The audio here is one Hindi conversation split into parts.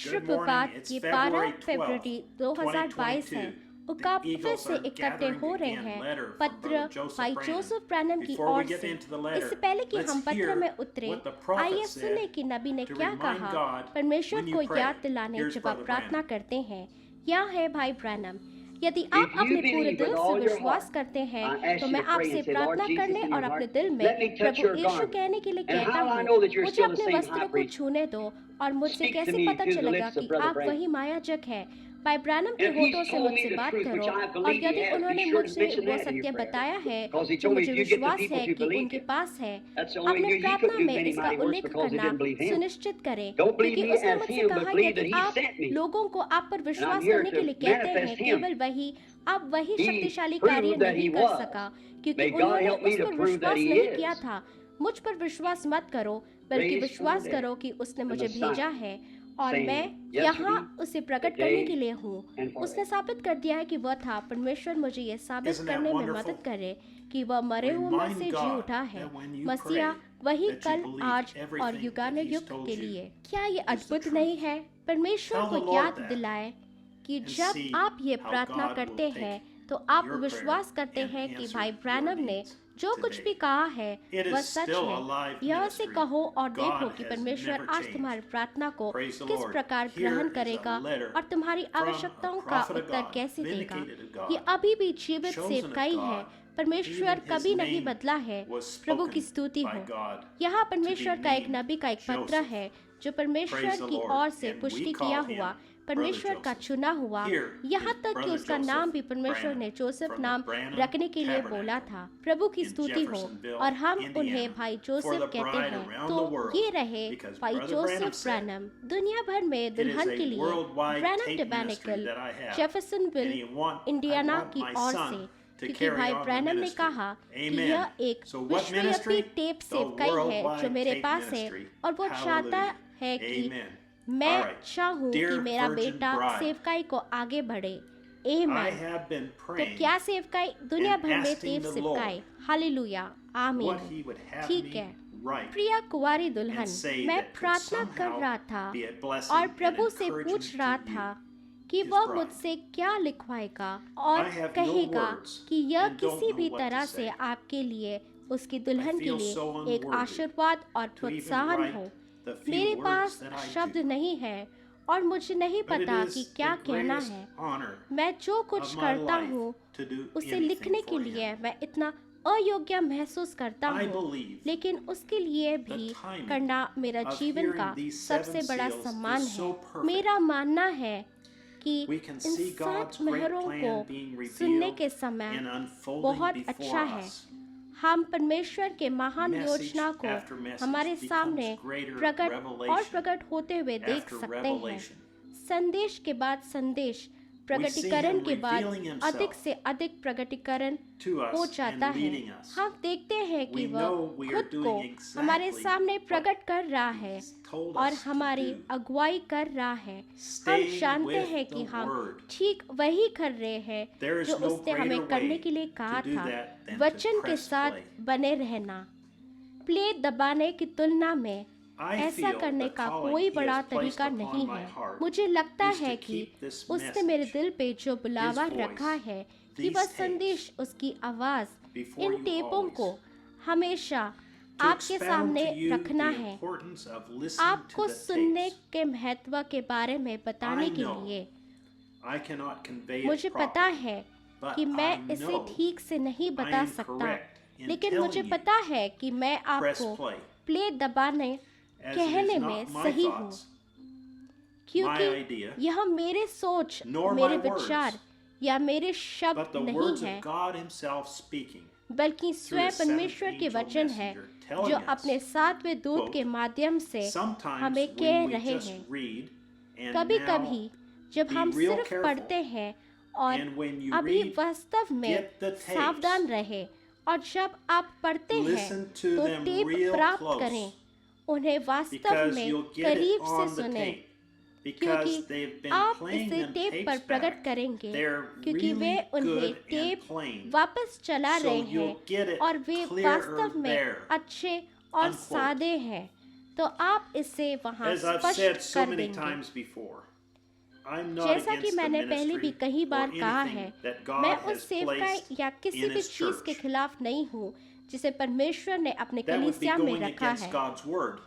शुक्रवार की 12 फरवरी 2022 है। उकाब फिर से इकट्ठे हो रहे हैं। पत्र भाई जोसेफ ब्रैनम की ओर से। इससे पहले कि हम पत्र में उतरे, आइए सुने कि नबी ने क्या कहा। परमेश्वर को याद दिलाने जब आप प्रार्थना करते हैं। यह है भाई ब्रैनम, यदि आप अपने पूरे दिल से विश्वास करते हैं तो मैं आपसे प्रार्थना करने और अपने दिल में प्रभु यीशु कहने के लिए कहता हूँ, मुझे अपने वस्त्रों को छूने दो। और मुझसे कैसे पता चलेगा कि आप वही मायाजक हैं? भाई ब्रैनम के होठों से मुझसे बात करो, और यदि उन्होंने मुझे वो सत्य बताया है जो मुझे विश्वास है कि उनके पास है, अपने प्रार्थना में इसका उल्लेख करना सुनिश्चित करें, क्योंकि उसने मुझसे कहा यदि आप लोगों को आप पर विश्वास करने के लिए कहते हैं, केवल वही अब वही शक्तिशाली कार्य नहीं कर सका, क्योंकि उन्होंने उस पर विश्वास नहीं किया था। मुझ पर विश्वास मत करो, बल्कि विश्वास करो कि उसने मुझे भेजा है और मैं यहाँ उसे प्रकट करने के लिए हूँ। उसने साबित कर दिया है कि वह था। परमेश्वर मुझे यह साबित करने में मदद करे कि वह मरे हुए में से जी उठा है। मसीहा वही कल, आज और युगानुयुग के लिए। क्या ये अद्भुत नहीं है? परमेश्वर को याद दिलाए कि जब आप ये प्रार्थना करते हैं तो आप विश्वास करते हैं कि भाई ब्रैनम ने जो कुछ भी कहा है वह सच है। यह से कहो और देखो कि परमेश्वर आज तुम्हारी प्रार्थना को किस प्रकार ग्रहण करेगा और तुम्हारी आवश्यकताओं का उत्तर कैसे देगा। ये अभी भी जीवित सेवकाई है। परमेश्वर कभी नहीं बदला है। प्रभु की स्तुति हो। यहाँ परमेश्वर का एक नबी का एक पत्र है जो परमेश्वर की ओर से पुष्टि किया हुआ, परमेश्वर का चुना हुआ, यहाँ तक कि उसका नाम भी परमेश्वर ने जोसेफ नाम रखने के लिए बोला था। प्रभु की स्तुति हो। और हम उन्हें भाई जोसेफ कहते हैं। तो ये रहे भाई जोसेफ ब्रैनम। दुनिया भर में दुल्हन के लिए ब्रैनम टैबरनेकल जेफरसनविल इंडियाना की ओर से, क्योंकि भाई ब्रैनम ने कहा कि यह एक विश्वव्यापी टेप सेवकाई है जो मेरे पास है, और वो चाहता है कि मैं चाहूँ कि मेरा बेटा सेवकाई को आगे बढ़े। आमीन। तो क्या सेवकाई? दुनिया भर में टेप सेवकाई। हालेलुया, आमीन। ठीक है प्रिया कुंवारी दुल्हन, मैं प्रार्थना कर रहा था और प्रभु से पूछ रहा था कि वह मुझसे क्या लिखवाएगा और कहेगा कि यह किसी भी तरह से आपके लिए, उसकी दुल्हन के लिए एक आशीर्वाद और प्रोत्साहन हो। मेरे पास शब्द नहीं है और मुझे नहीं पता कि क्या कहना है। मैं जो कुछ करता हूँ उसे लिखने के लिए मैं इतना अयोग्य महसूस करता हूँ, लेकिन उसके लिए भी करना मेरा जीवन का सबसे बड़ा सम्मान है। मेरा मानना है कि इन 7 मोहरों को सुनने के समय बहुत अच्छा है। हम परमेश्वर के महान योजना को हमारे सामने प्रकट होते हुए देख सकते हैं। संदेश के बाद संदेश, प्रकटीकरण के बाद अधिक से अधिक प्रकटीकरण हो जाता है। हम देखते हैं कि वह खुद को हमारे सामने प्रकट कर रहा है और हमारी अगुवाई कर रहा है। हम जानते हैं कि हम ठीक वही कर रहे हैं जो उसने हमें करने के लिए कहा था। वचन के साथ बने रहना। प्ले दबाने की तुलना में ऐसा करने का कोई बड़ा तरीका नहीं है। मुझे लगता है कि उसने मेरे दिल पे जो बुलावा रखा है कि वह संदेश, उसकी आवाज इन टेपों को हमेशा आपके सामने रखना है, आपको सुनने के महत्व के बारे में बताने के लिए। मुझे पता है कि मैं इसे ठीक से नहीं बता सकता, लेकिन मुझे पता है कि मैं आपको प्ले दबाने कहने में सही हूँ, क्योंकि यह मेरे सोच, मेरे विचार या मेरे शब्द नहीं है, बल्कि स्वयं परमेश्वर के वचन है जो अपने 7वें दूत के माध्यम से हमें कह रहे हैं। कभी कभी जब हम सिर्फ पढ़ते हैं और अभी वास्तव में सावधान रहे, और जब आप पढ़ते हैं तो टेप प्राप्त करें, उन्हें वास्तव में करीब से सुने, क्योंकि आप इसे टेप पर प्रकट करेंगे, क्योंकि वे उन्हें टेप वापस चला रहे हैं और वे वास्तव में अच्छे और सादे हैं, तो आप इसे वहां As I've said स्पष्ट so कर many देंगे। times before, I'm not जैसा कि against the मैंने पहले भी ministry कई or बार कहा है, anything that मैं God उस has सेवकाई placed या किसी in भी His चीज के church. खिलाफ नहीं हूँ जिसे परमेश्वर ने अपने That would be कलीसिया में going रखा against है। God's word.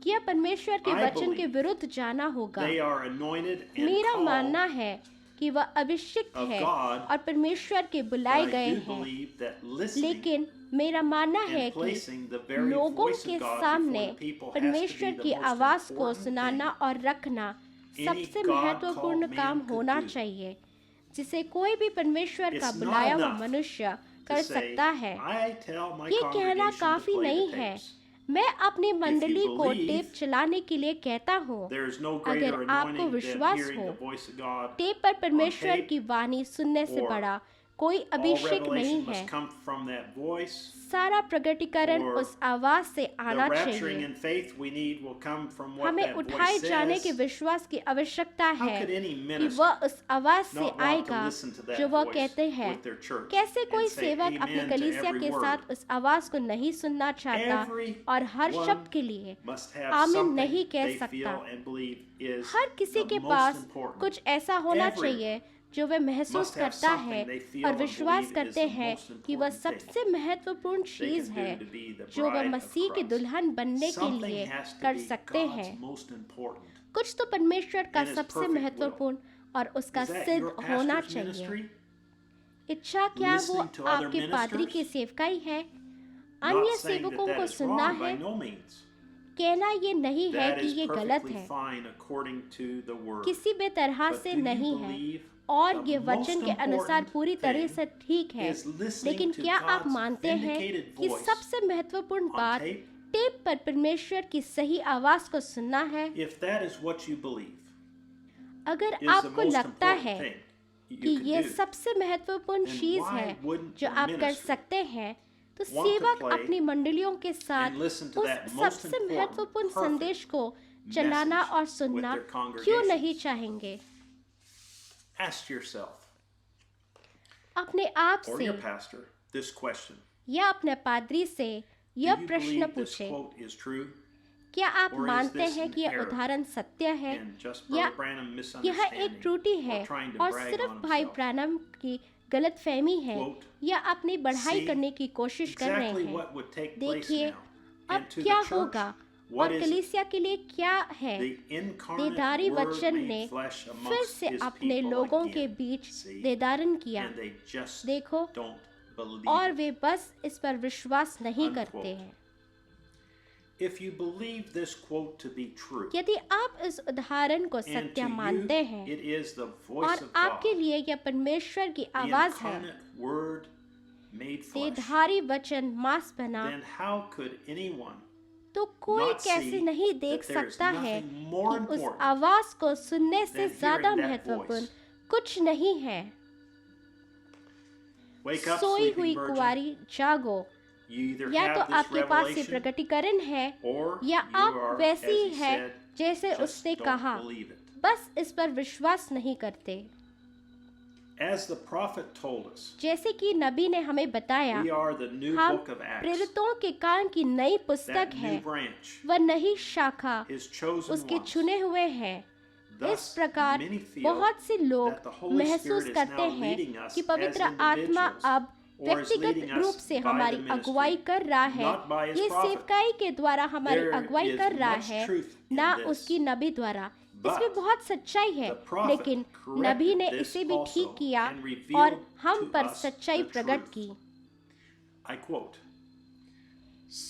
कि यह परमेश्वर के I वचन के believe विरुद्ध जाना होगा। They are anointed and मेरा called, मानना है कि वह अभिषिक्त of है God, और परमेश्वर के बुलाए but I गए do हैं, believe that listening लेकिन मेरा मानना है and कि placing the very लोगों voice के of God सामने before the people has to परमेश्वर be की the most आवाज को important सुनाना thing और रखना any सबसे God महत्वपूर्ण called काम man could होना do. चाहिए जिसे कोई भी परमेश्वर का It's not बुलाया हुआ enough मनुष्य to कर say, सकता है। I tell my ये कहना congregation to काफी play नहीं the है। tapes. मैं अपनी मंडली को believe, टेप चलाने के लिए कहता हूँ। There is no greater अगर आपको anointing than विश्वास hearing हो the voice of God. Tape पर परमेश्वर tape, की वाणी सुनने से or बड़ा कोई All अभिषेक नहीं revelation है। must come from that voice. सारा प्रकटीकरण or उस आवाज से The आना rapturing चाहिए। in faith we need will come from what हमें that उठाए voice जाने के says. विश्वास की आवश्यकता How है could any कि minister वह उस आवाज से not want to आएगा listen to that जो वह voice कहते हैं। with their church कैसे कोई and say सेवक अपनी amen to कलीसिया every के word? साथ उस आवाज को नहीं सुनना चाहता और हर Everyone शब्द के लिए must have आमीन something नहीं कह they सकता। feel and believe is हर किसी the के most पास important. कुछ ऐसा होना Everyone चाहिए जो वे महसूस must have करता something है they feel और and विश्वास believe is करते the हैं most कि वह important thing सबसे महत्वपूर्ण they चीज can है do to be the जो वह bride of मसीह की Christ. दुल्हन बनने के Something लिए has to कर be सकते God's हैं। most important. कुछ तो परमेश्वर का And His सबसे perfect महत्वपूर्ण और उसका Is that सिद्ध your होना pastor's चाहिए। ministry? इच्छा क्या वो Listening to other आपके पादरी की ministers? सेवकाई है? Not अन्य saying that सेवकों that को is सुनना wrong by है? no means. कहना ये नहीं है That कि is ये गलत perfectly है, fine according to the word. किसी भी तरह But से do you नहीं है believe और the ये most वचन के अनुसार important पूरी तरह thing से ठीक है, is listening लेकिन to क्या आप God's मानते हैं vindicated कि voice सबसे महत्वपूर्ण on बात tape? टेप पर परमेश्वर की सही आवाज को सुनना है? If that is what you believe, अगर is the आपको most लगता important है thing कि you ये can do, सबसे महत्वपूर्ण then चीज why है wouldn't जो the आप कर ministry सकते हैं, तो want to सेवक play अपनी मंडलियों के साथ and listen to उस that most सबसे important, महत्वपूर्ण perfect संदेश को चलाना message और with सुनना their क्यों congregations? नहीं चाहेंगे? Ask yourself अपने आप or से your pastor this question. या अपने पादरी से Do यह you प्रश्न believe this पूछें, quote is true? क्या आप Or is मानते this हैं an कि यह error उदाहरण सत्य है And just या Brother Branham यह misunderstanding एक त्रुटि है or trying to और brag सिर्फ on भाई himself? ब्रैनम की गलतफहमी है Quote, या अपनी बढ़ाई "See करने की कोशिश कर रहे exactly हैं? what would take place देखिए now. अब And to क्या the church, होगा what और is it? कलीसिया के लिए क्या है? The incarnate देदारी word वचन made ने flesh फिर amongst से his अपने people लोगों के again. बीच See? देदारन किया, And they just देखो, don't believe और it. वे बस इस पर विश्वास नहीं Unquote. करते हैं। If you believe this quote to be true, यदि आप इस उदाहरण को and सत्य to मानते you हैं it is the voice और of आपके God, लिए यह परमेश्वर की the आवाज है, incarnate word made flesh, देधारी वचन मांस बना, then how could anyone तो कोई not कैसे see नहीं देख that there's सकता है nothing more कि उस important आवाज को सुनने से than ज्यादा hearing that महत्वपूर्ण voice? कुछ नहीं है। Wake up, सोई sleeping हुई virgin. कुंवारी जागो, You either या तो have this आपके पास ये revelation प्रकटीकरण है or या you आप are, वैसे as ही he है said, जैसे just उसने don't कहा, believe it. बस इस पर विश्वास नहीं करते। As the prophet told us, जैसे कि नबी ने हमें बताया, we are the new हम book of Acts. प्रेरितों के काम की नई पुस्तक That है, new branch, वह नई शाखा his chosen उसके ones. चुने हुए हैं। इस Thus, प्रकार many feel बहुत से लोग that the Holy महसूस Spirit is करते now हैं leading us कि पवित्र as आत्मा individuals, अब or is व्यक्तिगत leading रूप us से by हमारी the ministry, अगुवाई कर रहा है। not by his ये prophet. सेवकाई के द्वारा हमारी There अगुवाई is कर रहा much है, truth in ना this. उसकी नबी द्वारा। But इसमें बहुत सच्चाई है, the prophet लेकिन corrected नबी ने this इसे भी also ठीक किया and revealed और हम to पर us सच्चाई the प्रकट truth. की। I quote,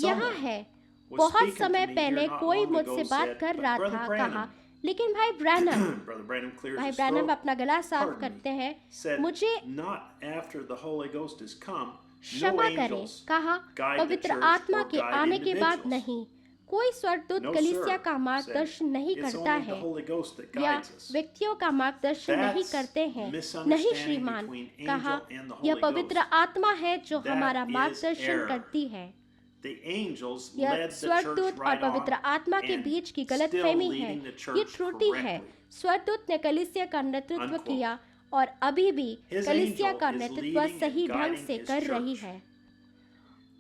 यहाँ "Someone है, was बहुत speaking to समय me पहले here not कोई long मुझसे ago बात said, कर but रहा Brother था, Branham," कहा, लेकिन भाई ब्रैनम Brother Branham clears भाई his ब्रैनम throat, अपना गला साफ pardon me, करते हैं, said, मुझे "Not after the Holy Ghost has come, no क्षमा करें, angels कहा, guide the पवित्र church आत्मा or के guide आने के बाद individuals. नहीं, कोई स्वर्गदूत No, कलीसिया sir," का said, मार्गदर्शन नहीं "It's करता only the है Holy Ghost that या guides us." व्यक्तियों का मार्गदर्शन नहीं That's करते हैं। नहीं misunderstanding श्रीमान, between angel कहा, and the यह Holy पवित्र Ghost. आत्मा है जो That हमारा is मार्गदर्शन error. करती है। The angels यह led the church स्वर्गदूत और right पवित्र on आत्मा के and बीच की still गलतफहमी है। leading the ये church त्रुटि है। correctly. स्वर्गदूत ने कलीसिया का नेतृत्व Unquote. किया और अभी भी His कलीसिया angel का is नेतृत्व leading and सही ढंग guiding से his कर रही church. है।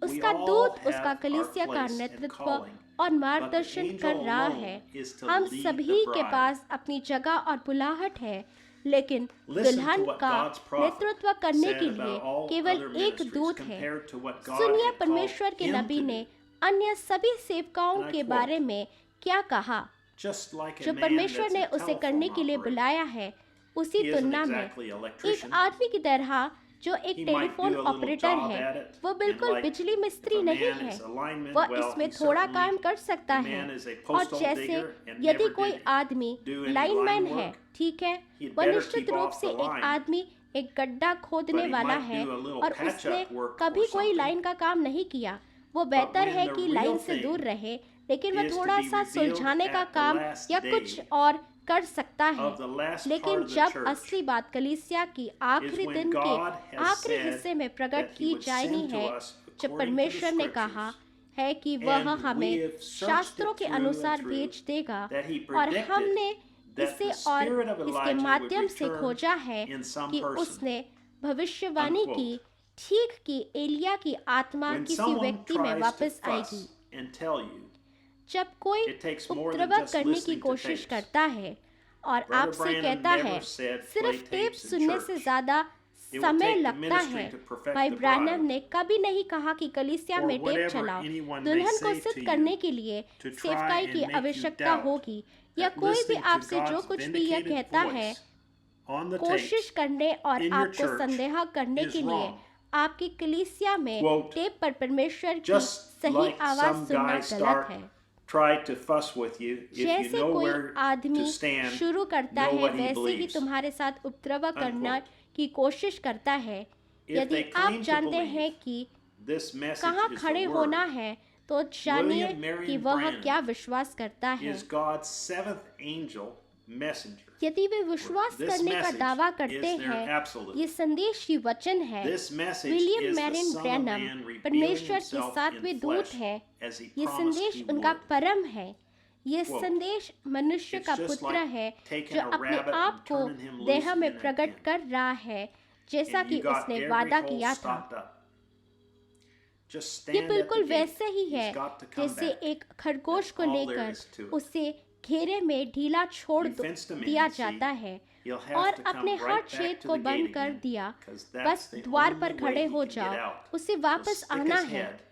उसका all दूत have उसका our कलीसिया का place and नेतृत्व calling, और but the मार्गदर्शन angel कर रहा alone है। is to हम lead सभी the के bride. पास अपनी जगह और बुलाहट है, लेकिन Listen to दुल्हन what का God's prophet नेतृत्व करने said के लिए about all केवल other एक ministries दूत है। compared to what God सुनिए had परमेश्वर called के him नबी to ने do. अन्य सभी सेवकाओं And I के quote, बारे में क्या कहा। Just like a जो man परमेश्वर that's ने a उसे करने telephone के लिए operator. बुलाया है, उसी He isn't तुलना में exactly an एक electrician. आदमी की तरह जो एक He might telephone do a little operator job है, at it, वो and बिल्कुल like बिजली if मिस्त्री a नहीं man है। is a lineman, वह well, इसमें he थोड़ा certainly, काम कर सकता the है। man is a और postal जैसे digger and यदि never कोई did आदमी do any लाइनमैन line है, work, ठीक है, he'd वह better निश्चित keep रूप off से the एक line, आदमी एक गड्ढा खोदने but he वाला might है do a little और patch उसने up work कभी or कोई something. लाइन का काम नहीं किया। वो But बेहतर when है the कि real लाइन से thing दूर रहे, लेकिन वह is to थोड़ा be सा revealed सुलझाने का at the काम last या day कुछ और कर सकता है। of the last part लेकिन of the जब church असली बात कलीसिया की is आखिरी when दिन के God has आखिरी said हिस्से में प्रकट that he की would जानी send to है, us जब according to the परमेश्वर ने कहा scriptures, है कि वह and we हमें have searched शास्त्रों it के through and अनुसार through, भेज देगा, that he और predicted हमने that इसे the और spirit of इसके Elijah would माध्यम से return खोजा है in some कि person. उसने भविष्यवाणी Unquote. की ठीक कि एलिया की आत्मा When किसी someone व्यक्ति में tries to वापस fuss आएगी। and tell you, जब कोई it takes more than उपद्रव just करने की listening to कोशिश tapes. करता है और Brother आपसे Branham कहता never है said play सिर्फ टेप tapes in सुनने से church. ज्यादा It will समय take the लगता ministry है। to perfect भाई the ब्रैनम bride, ने कभी नहीं कहा कि कलीसिया or में टेप whatever चलाओ। anyone may दुल्हन को say सिद्ध to करने you के लिए to try सेवकाई and की make you आवश्यकता doubt होगी, या that कोई भी listening to आपसे जो God's कुछ भी यह vindicated कहता है voice on the कोशिश tapes करने और in your आपको church संदेह करने is के लिए wrong. आपकी कलीसिया में Quote, टेप पर परमेश्वर की Just सही like आवाज some सुनना guys गलत start है। try to fuss with you if you जैसे know कोई where आदमी to stand, शुरू करता know है what he वैसे ही believes. तुम्हारे साथ उपद्रव करना Unquote. की कोशिश करता है। If यदि they आप claim to जानते believe हैं कि this message कहाँ is खड़े the होना word, है, तो जानिए William Marion कि वह Branham क्या विश्वास करता है। is God's seventh angel messenger. यदि वे विश्वास This करने का message दावा is करते their हैं, absolute. ये संदेश ही वचन है। This message William is the Marrion Son of Branham Man revealing परमेश्वर के himself सातवें in दूत flesh है। as he ये promised संदेश he उनका would. परम है। ये Quote, संदेश मनुष्य It's का just पुत्र like है taking जो a अपने rabbit आप and को turning him loose देह में in a प्रकट pen. कर रहा है, जैसा And कि you got उसने every वादा hole किया था। stopped up. Just ये stand at बिल्कुल the gate. वैसे ही है He's got to come जैसे back. एक खरगोश को That's all there लेकर is to it. उसे घेरे में ढीला छोड़ You fenced him in, दिया you see. जाता है He'll have और to come अपने right हर back छेद to को the बंद gate कर again, दिया। 'cause that's बस the द्वार only पर way खड़े he हो can जाओ, get out. उसे He'll वापस stick आना his है। head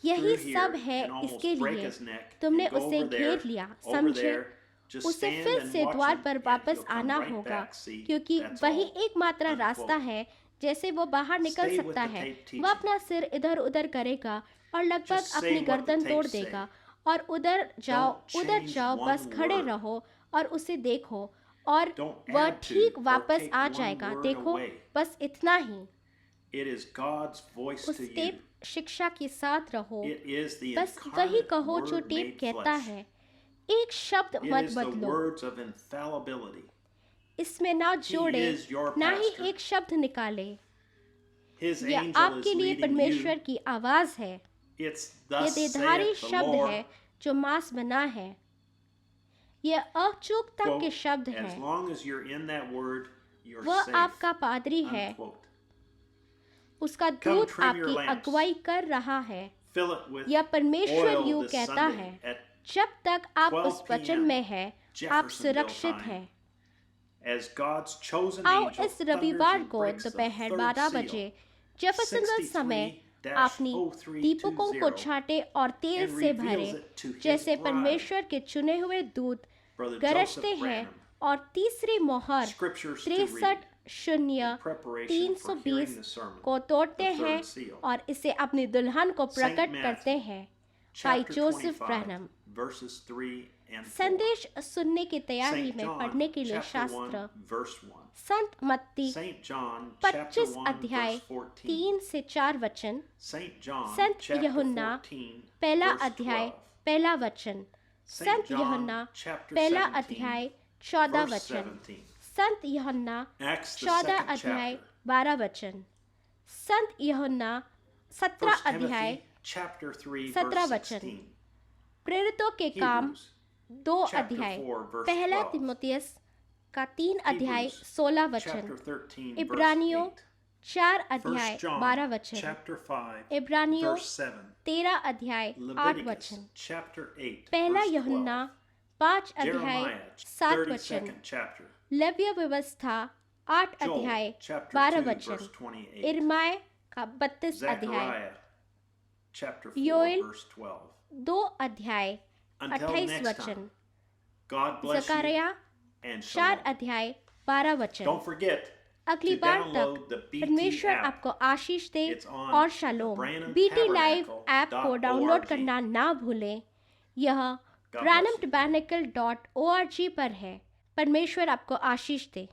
यही through सब here है and almost इसके break लिए। his neck तुमने and go उसे over there, घेर लिया, over समझे? there. Just उसे stand फिर and से watch द्वार him, पर and वापस he'll come आना right होगा, back. See, क्योंकि that's वही all. एकमात्र रास्ता Unquote. है जैसे वो बाहर निकल Stay with सकता the है। tape teaching. वह अपना सिर इधर उधर करेगा और लगभग Just say अपनी what the गर्दन तोड़ tapes say. देगा और उधर जाओ Don't उधर change जाओ, one बस खड़े word. रहो और उसे देखो और Don't वह add to ठीक or वापस take आ one जाएगा। word देखो, away. बस इतना ही। It is God's voice उस to you. टेप शिक्षा के साथ रहो, It is the बस वही incarnate कहो जो word टेप made कहता flesh. है। एक शब्द It मत is the बदलो, words of infallibility. इसमें ना जोड़े is your ना ही pastor. एक शब्द निकाले। His यह angel is आपके लिए leading परमेश्वर you. की आवाज है। It's यह thus देधारी saith the शब्द Lord. है जो मांस बना है। यह अचूकता Quote, के शब्द as हैं। long as you're in that word, you're वह safe. आपका पादरी है, Unquote. उसका Come दूत trim your आपकी lamps. अगुवाई कर रहा है। Fill it with यह परमेश्वर oil यूं this कहता Sunday है, at जब तक आप 12 उस वचन p.m. में हैं, आप Jeffersonville सुरक्षित time. हैं। as God's chosen आओ angel इस thunders रविवार and को breaks the दोपहर third 12 seal. बजे जेफरसनविल समय अपनी दीपकों को छाटे और तेल and से reveals भरे, it to his जैसे bride. परमेश्वर के चुने हुए दूत Brother गरजते Joseph हैं Branham. और तीसरी मोहर Scriptures to 63 read शून्य in preparation for hearing 320 the sermon. को तोड़ते the third हैं seal. और इसे अपनी दुल्हन को Saint प्रकट Matthew, करते हैं। भाई Chapter Joseph 25, Branham. verses 3 and 4. संदेश सुनने की तैयारी Saint में John, पढ़ने के लिए chapter शास्त्र 1, verse 1. संत मत्ती Saint John, chapter 25 1, अध्याय verse 14. 3 से 4 वचन, Saint John, संत chapter यूहन्ना 14, पहला verse अध्याय 12. पहला वचन, Saint संत John, यूहन्ना chapter पहला 17, अध्याय 14 verse वचन, 17. संत यूहन्ना Acts, the 14 second अध्याय chapter. 12 वचन, संत यूहन्ना 17 First अध्याय Timothy, chapter 3, 17 verse वचन, 16. प्रेरितों के काम Hebrews, 2 chapter अध्याय, 4, verse पहला 12. तिमुथियुस का 3 अध्याय Hebrews, 16 chapter वचन, 13, verse इब्रानियों 8. 4 अध्याय 1 John 12 वचन, chapter 5 इब्रानियों verse 7, 13 अध्याय 8 Leviticus वचन, chapter 8 पहला verse यूहन्ना 12, 5 अध्याय Jeremiah 7 वचन, 32nd chapter, लव्य व्यवस्था 8 Joel अध्याय chapter 12 2 वचन, verse 28, इर्माय का 32 अध्याय, Zechariah chapter 4 योएल verse 12. 2 अध्याय Until 28 next वचन, time, God bless you Zechariah and 4 shalom. अध्याय 12 वचन। Don't forget अगली to बार download तक the BT परमेश्वर app. आपको आशीष दे It's on और shalom. Branham BT live Tabernacle app को डाउनलोड .org. करना ना भूलें। यह bless branham you. tabernacle.org पर है। परमेश्वर आपको आशीष दे।